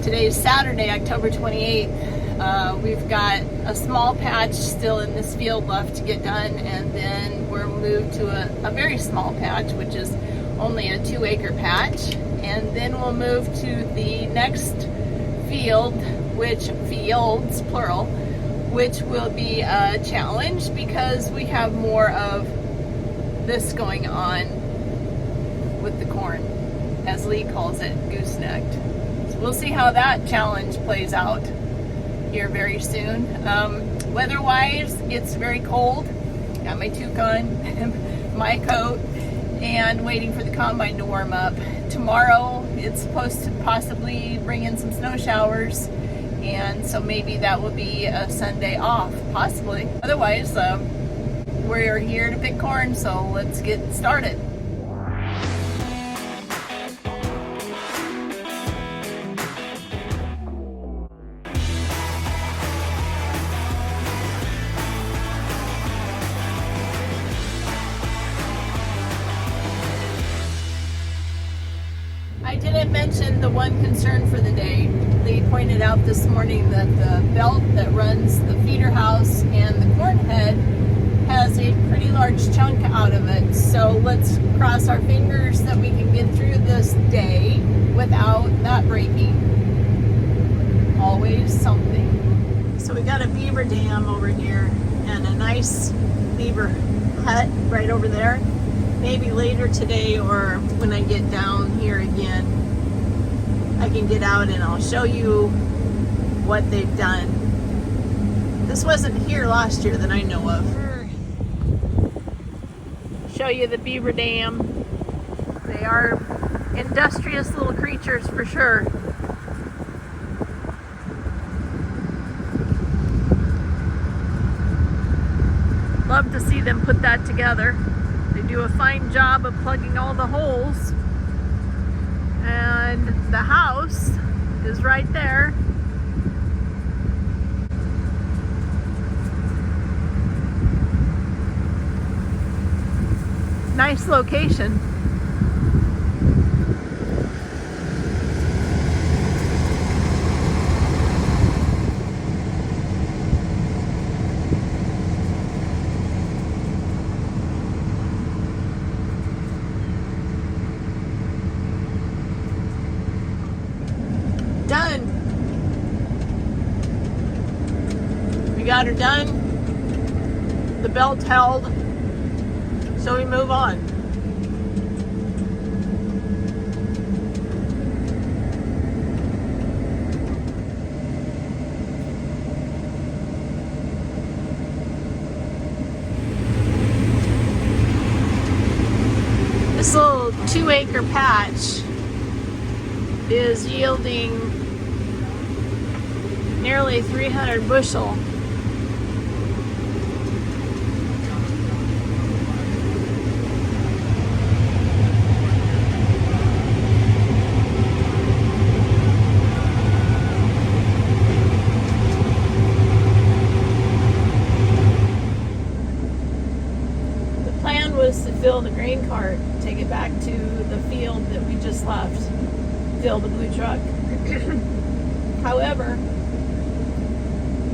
Today's Saturday, October 28th. We've got a small patch still in this field left to get done, and then we're moved to a very small patch, which is only a 2-acre patch. And then we'll move to the next field, which fields, plural, which will be a challenge because we have more of this going on with the corn, as Lee calls it, goosenecked. So we'll see how that challenge plays out here very soon. Weather-wise, it's very cold. Got my toque on, my coat, and waiting for the combine to warm up. Tomorrow, it's supposed to possibly bring in some snow showers, and so maybe that will be a Sunday off, possibly. Otherwise, we're here to pick corn, so let's get started. I didn't mention the one concern for the day. Lee pointed out this morning that the belt that runs the feeder house and the corn head has a pretty large chunk out of it. So let's cross our fingers that we can get through this day without that breaking. Always something. So we got a beaver dam over here and a nice beaver hut right over there. Maybe later today or when I get down here again, I can get out and I'll show you what they've done. This wasn't here last year that I know of. Show you the beaver dam. They are industrious little creatures for sure. Love to see them put that together. They do a fine job of plugging all the holes, and the house is right there. Nice location. Done. We got her done. The belt held, so we move on. This little 2-acre patch is yielding nearly 300 bushel. The plan was to fill the grain cart, take it back to the field that we just left, fill the blue truck. However,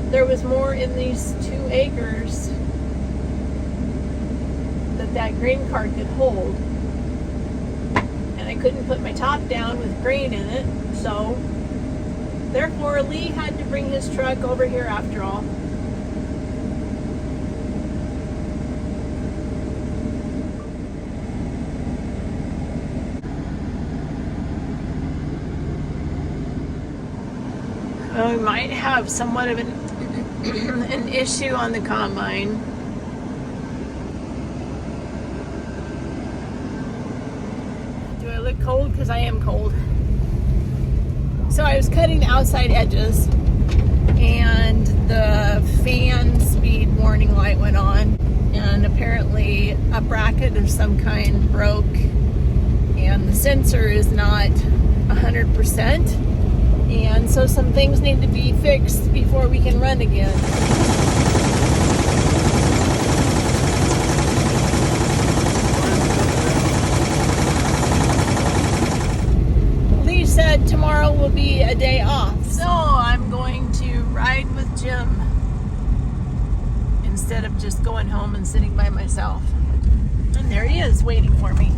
there was more in these 2 acres that grain cart could hold, and I couldn't put my top down with grain in it, so therefore Lee had to bring his truck over here after all. We might have somewhat of an issue on the combine. Do I look cold? Because I am cold. So I was cutting the outside edges, and the fan speed warning light went on, and apparently a bracket of some kind broke, and the sensor is not 100%. And so some things need to be fixed before we can run again. Lee said tomorrow will be a day off. So I'm going to ride with Jim instead of just going home and sitting by myself. And there he is waiting for me.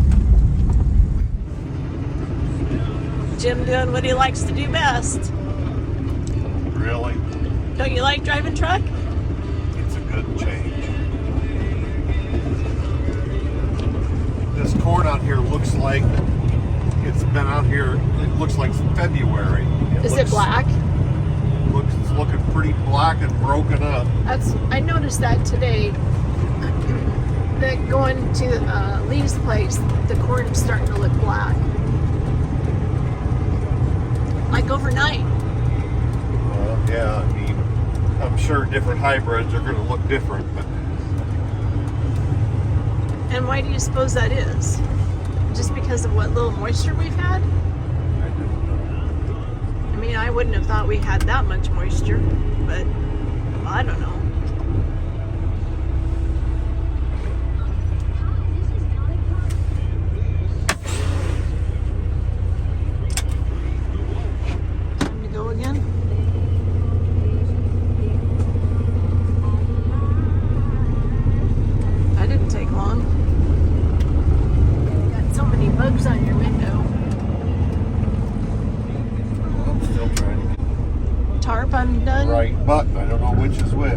Jim doing what he likes to do best. Really? Don't you like driving truck? It's a good change. This corn out here looks like it's been out here, it looks like February. Is it black? It's looking pretty black and broken up. I noticed that today. That going to Lee's place, the corn's starting to look black. Like overnight. Yeah, I mean, I'm sure different hybrids are going to look different, but... And why do you suppose that is? Just because of what little moisture we've had? I don't know. I mean, I wouldn't have thought we had that much moisture, but I don't know. Time to go again? That didn't take long. Got so many bugs on your window. I'm still trying to get Tarp undone? the right button. I don't know which is which.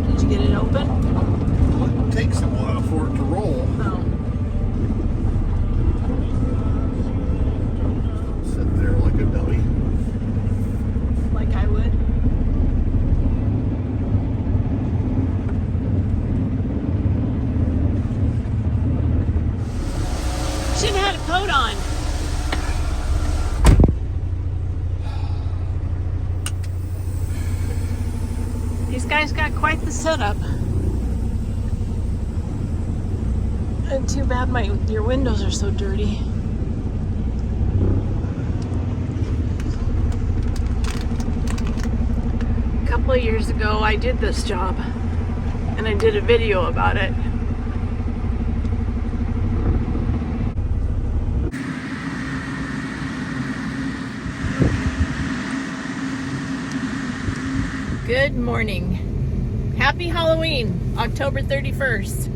Did you get it open? Well, it takes a while for it to roll. Oh. Sit there like a dummy. Like I would. Should have had a coat on. These guys got quite the setup. And too bad your windows are so dirty. A couple of years ago I did this job and I did a video about it. Good morning. Happy Halloween, October 31st.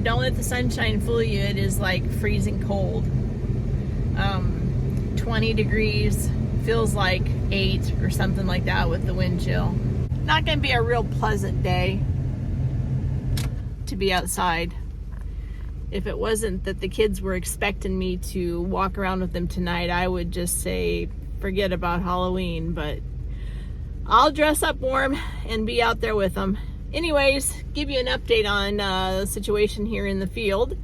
Don't let the sunshine fool you. It is like freezing cold. 20 degrees, feels like 8 or something like that with the wind chill. Not going to be a real pleasant day to be outside. If it wasn't that the kids were expecting me to walk around with them tonight, I would just say forget about Halloween, but I'll dress up warm and be out there with them. Anyways, give you an update on the situation here in the field.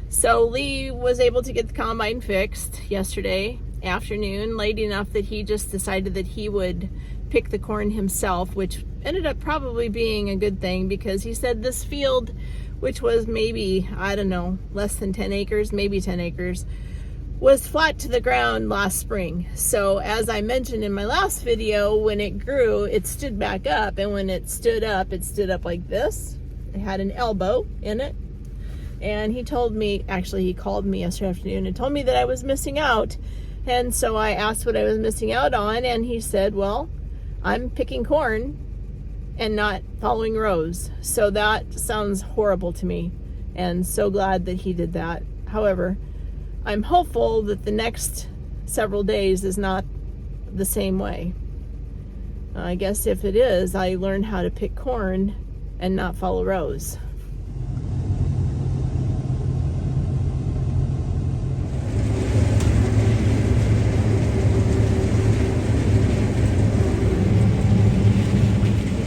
So Lee was able to get the combine fixed yesterday afternoon, late enough that he just decided that he would pick the corn himself, which ended up probably being a good thing because he said this field, which was maybe, I don't know, less than 10 acres, maybe 10 acres, was flat to the ground last spring. So as I mentioned in my last video, when it grew, it stood back up, and when it stood up like this. It had an elbow in it. And he told me, actually he called me yesterday afternoon and told me that I was missing out. And so I asked what I was missing out on, and he said, well, I'm picking corn and not following rows. So that sounds horrible to me, and so glad that he did that. However, I'm hopeful that the next several days is not the same way. I guess if it is, I learn how to pick corn and not follow rows.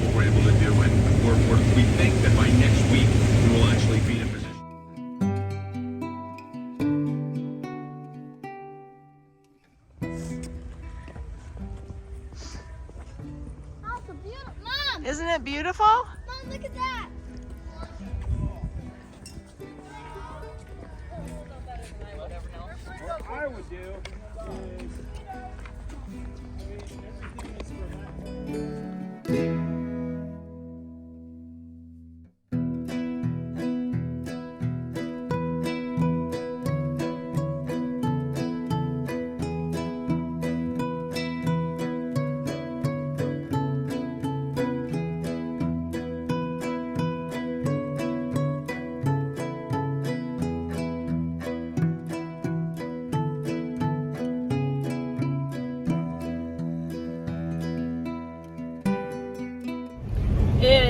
What we're able to do, and we think that by next week we will actually be in a position. Mom! Isn't it beautiful? Mom, look at that! What I would do is, everything is for that.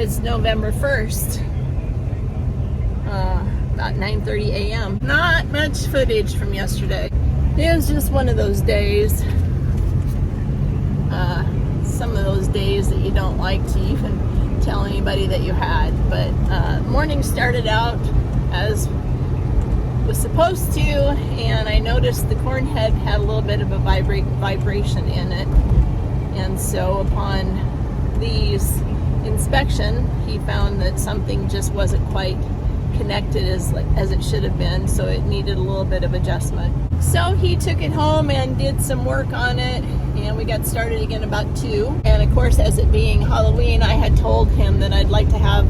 It's November 1st, about 9:30 a.m. Not much footage from yesterday. It was just one of those days. Some of those days that you don't like to even tell anybody that you had. But morning started out as was supposed to, and I noticed the corn head had a little bit of a vibration in it. And so upon these inspection, he found that something just wasn't quite connected as it should have been, so it needed a little bit of adjustment. So he took it home and did some work on it, and we got started again about 2. And of course, as it being Halloween, I had told him that I'd like to have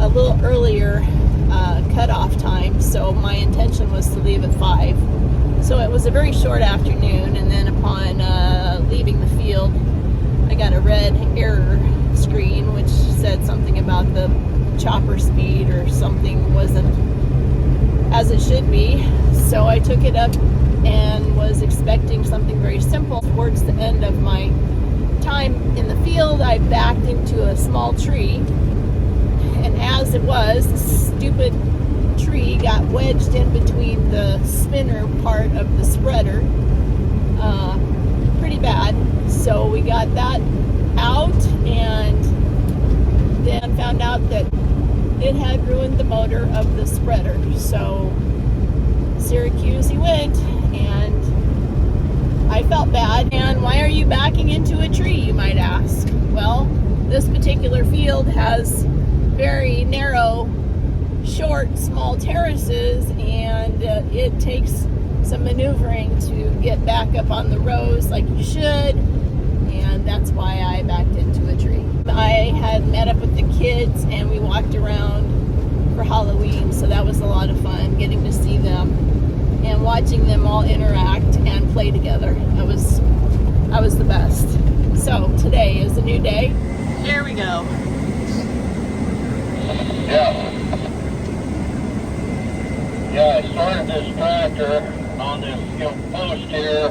a little earlier cutoff time, so my intention was to leave at 5. So it was a very short afternoon, and then upon leaving the field, I got a red error screen which said something about the chopper speed or something wasn't as it should be. So I took it up and was expecting something very simple. Towards the end of my time in the field, I backed into a small tree, and as it was, the stupid tree got wedged in between the spinner part of the spreader pretty bad. So we got that out, and then found out that it had ruined the motor of the spreader. So Syracuse he went, and I felt bad. And why are you backing into a tree, you might ask? Well, this particular field has very narrow, short, small terraces, and it takes some maneuvering to get back up on the rows like you should, and that's why I backed into a tree. I had met up with the kids and we walked around for Halloween, so that was a lot of fun, getting to see them and watching them all interact and play together. That was the best. So today is a new day. Here we go. Yeah, I started this tractor on this post here,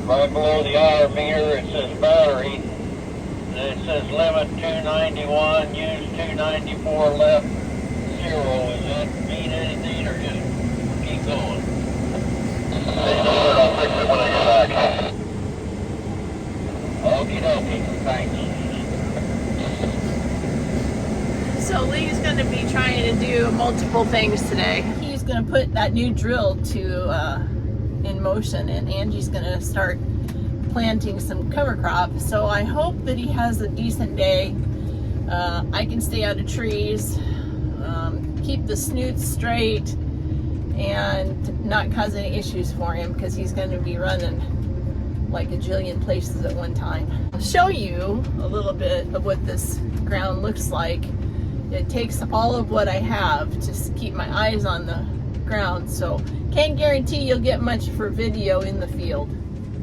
right below the hour meter. It says battery, and it says limit 291, use 294 left 0. Does that mean anything, or just keep going? I'll fix it when I get back. Okie dokie, thanks. So Lee's going to be trying to do multiple things today. He's going to put that new drill in motion, and Angie's going to start planting some cover crop. So I hope that he has a decent day. I can stay out of trees, keep the snoots straight, and not cause any issues for him, because he's going to be running like a jillion places at one time. I'll show you a little bit of what this ground looks like. It takes all of what I have to keep my eyes on the ground, so can't guarantee you'll get much for video in the field.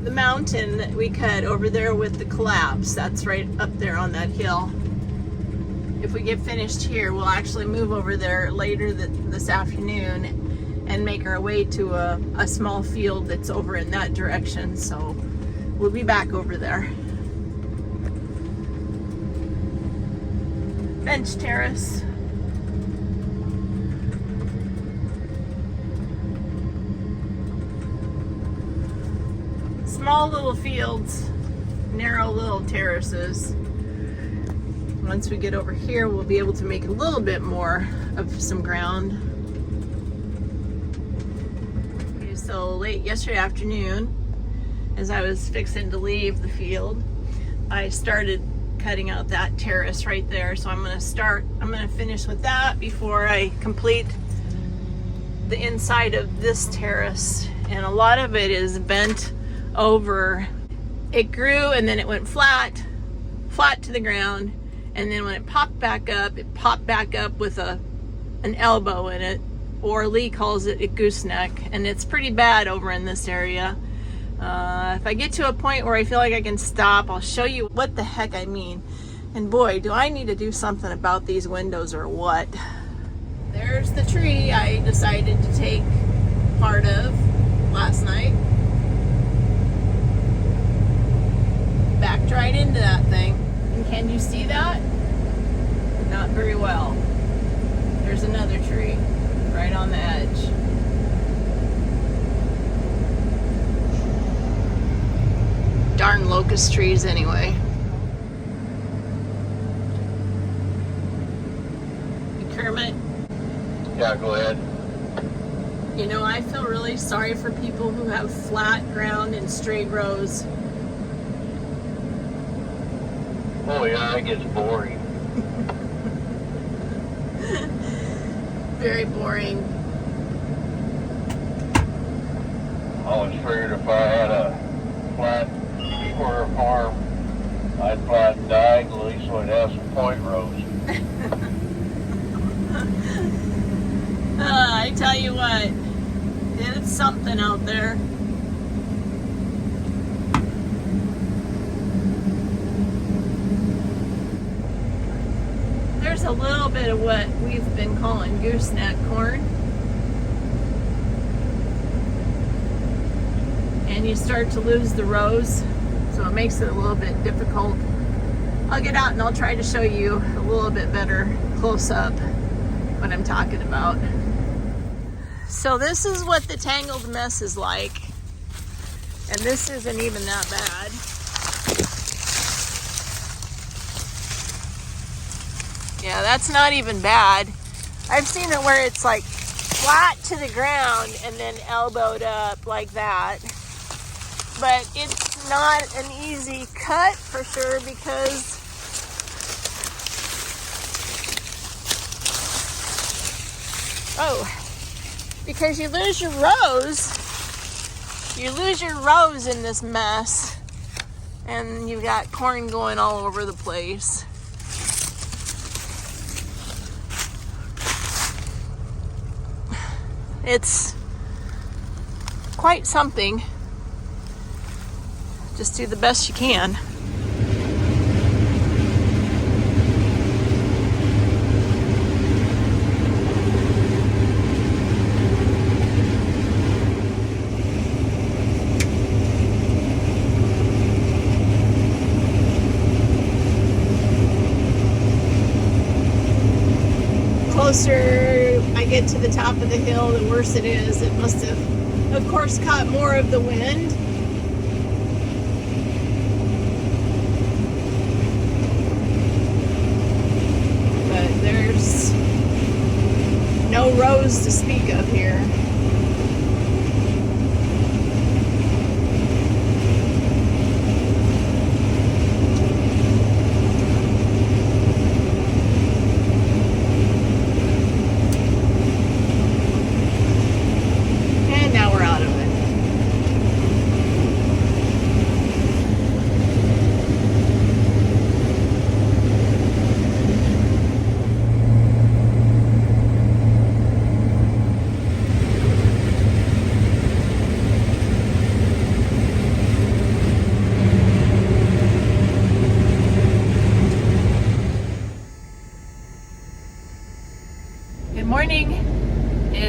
The mountain that we cut over there with the collapse, that's right up there on that hill. If we get finished here, we'll actually move over there later this afternoon and make our way to a small field that's over in that direction, so we'll be back over there. Bench terrace. Small little fields, narrow little terraces. Once we get over here, we'll be able to make a little bit more of some ground. Okay, so late yesterday afternoon, as I was fixing to leave the field, I started cutting out that terrace right there. So I'm going to finish with that before I complete the inside of this terrace. And a lot of it is bent over. It grew and then it went flat to the ground, and then when it popped back up with an elbow in it, or Lee calls it a gooseneck, and it's pretty bad over in this area. If I get to a point where I feel like I can stop, I'll show you what the heck I mean. And boy, do I need to do something about these windows or what. There's the tree I decided to take part of last night. Backed right into that thing. And can you see that? not very well. There's another tree right on the edge. Darn locust trees anyway. Kermit, Yeah, go ahead. you know, I feel really sorry for people who have flat ground and straight rows. Oh yeah, it gets boring. Very boring. I always figured if I had a flat square farm, I'd plant diagonally so I'd have some point rows. I tell you what, it's something out there. There's a little bit of what we've been calling gooseneck corn. And you start to lose the rows, so it makes it a little bit difficult. I'll get out and I'll try to show you a little bit better close up what I'm talking about. So this is what the tangled mess is like. And this isn't even that bad. Yeah, that's not even bad. I've seen it where it's like flat to the ground and then elbowed up like that. But it's not an easy cut for sure because because you lose your rows. You lose your rows in this mess. And you've got corn going all over the place. It's quite something. Just do the best you can. Closer I get to the top of the hill, the worse it is. It must have, of course, caught more of the wind. But there's no rows to speak of here.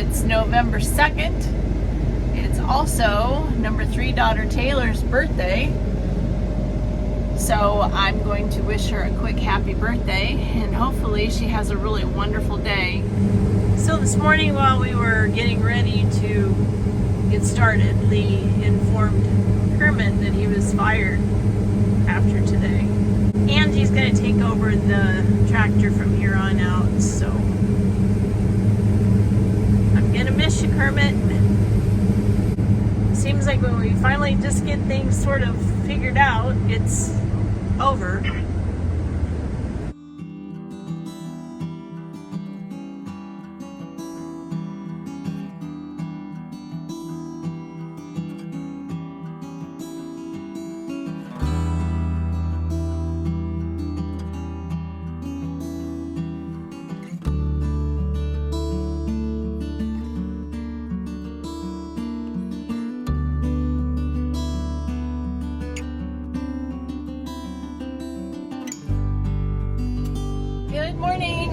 It's November 2nd. It's also number 3 daughter Taylor's birthday. So I'm going to wish her a quick happy birthday and hopefully she has a really wonderful day. So this morning while we were getting ready to get started, Lee informed Kermit that he was fired after today. And he's going to take over the tractor from here on out, so gonna miss you, Kermit. Seems like when we finally just get things sort of figured out, it's over.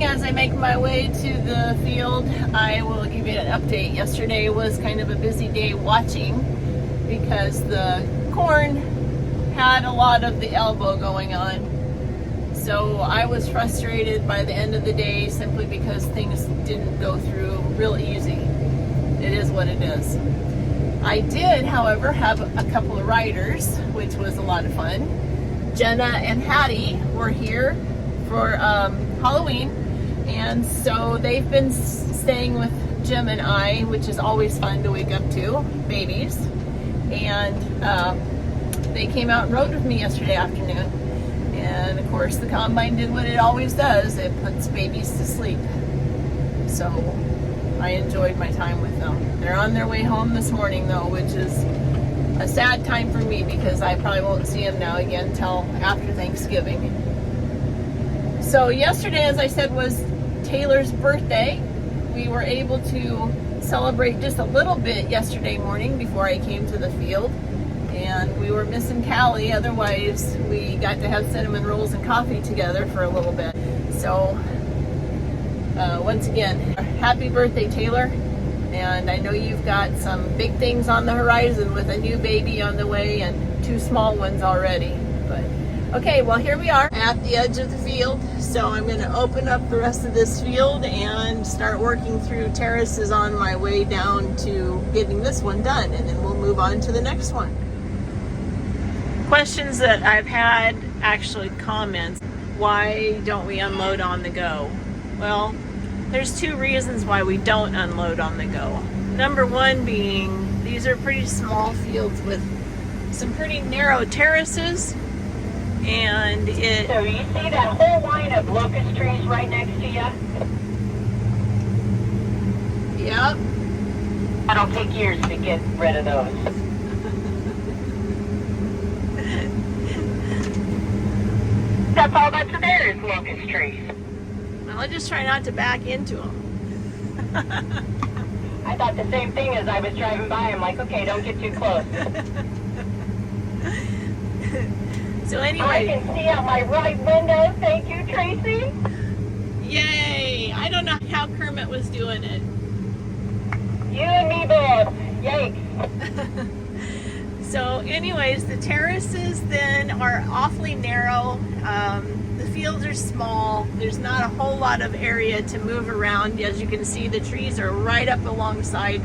As I make my way to the field, I will give you an update. Yesterday was kind of a busy day watching because the corn had a lot of the elbow going on. So I was frustrated by the end of the day simply because things didn't go through real easy. It is what it is. I did, however, have a couple of riders, which was a lot of fun. Jenna and Hattie were here for Halloween, and so they've been staying with Jim and I, which is always fun to wake up to, babies. And they came out and rode with me yesterday afternoon. And of course the combine did what it always does, it puts babies to sleep. So I enjoyed my time with them. They're on their way home this morning though, which is a sad time for me because I probably won't see them now again until after Thanksgiving. So yesterday, as I said, was Taylor's birthday. We were able to celebrate just a little bit yesterday morning before I came to the field. And we were missing Callie, otherwise we got to have cinnamon rolls and coffee together for a little bit. So once again, happy birthday, Taylor. And I know you've got some big things on the horizon with a new baby on the way and 2 small ones already. But okay, well here we are at the edge of the field. So I'm going to open up the rest of this field and start working through terraces on my way down to getting this one done. And then we'll move on to the next one. Questions that I've had, actually comments. Why don't we unload on the go? Well, there's 2 reasons why we don't unload on the go. Number 1 being, these are pretty small fields with some pretty narrow terraces, and it... So you see that whole line of locust trees right next to you? Yep. That'll take years to get rid of those. That's all that's there is locust trees. Well, I just try not to back into them. I thought the same thing as I was driving by. I'm like, okay, don't get too close. So I anyway, can see out my right window. Thank you, Tracy. yay! I don't know how Kermit was doing it. You and me both. Yikes. So anyways, the terraces then are awfully narrow. The fields are small. There's not a whole lot of area to move around. As you can see, the trees are right up alongside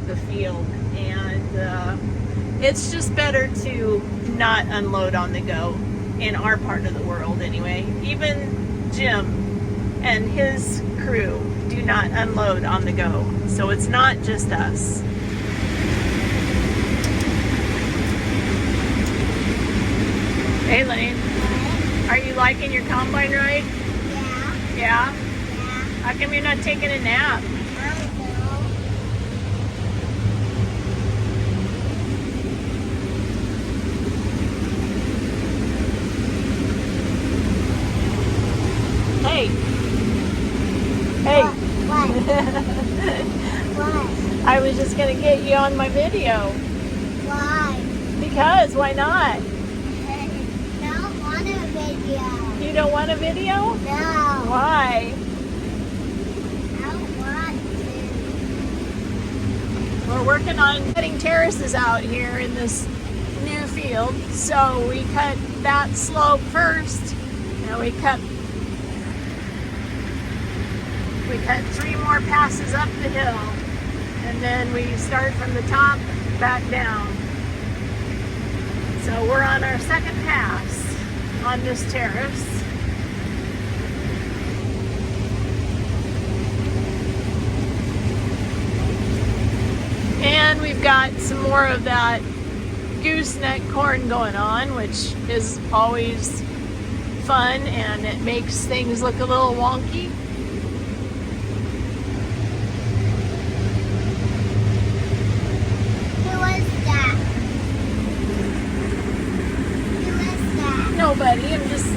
the field. And it's just better to not unload on the go in our part of the world anyway. Even Jim and his crew do not unload on the go. So it's not just us. Hey Lane, are you liking your combine ride? Yeah. Yeah? How come you're not taking a nap? Hey. Hey. What? What? I was just gonna get you on my video. Why? Because, why not? I don't want a video. You don't want a video? No. Why? I don't want to. We're working on cutting terraces out here in this new field. So we cut that slope first, and we cut 3 more passes up the hill, and then we start from the top back down. So we're on our second pass on this terrace. And we've got some more of that gooseneck corn going on, which is always fun, and it makes things look a little wonky. Who was that? Who was that? Nobody, I'm just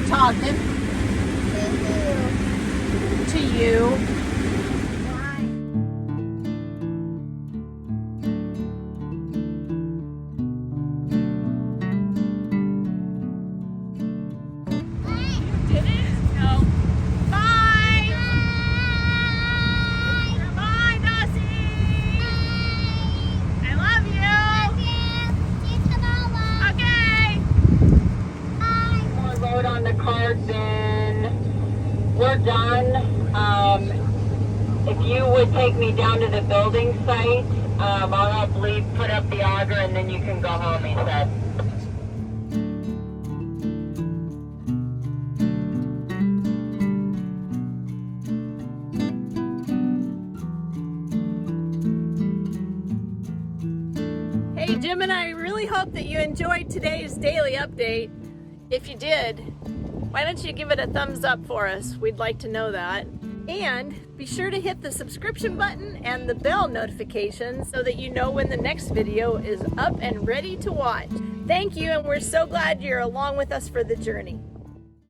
talking to you. Why? Did it? No. would take me down to the building site. I'll help Lee put up the auger and then you can go home, he said. Hey, Jim and I really hope that you enjoyed today's daily update. If you did, why don't you give it a thumbs up for us? We'd like to know that. And be sure to hit the subscription button and the bell notification so that you know when the next video is up and ready to watch. Thank you, and we're so glad you're along with us for the journey.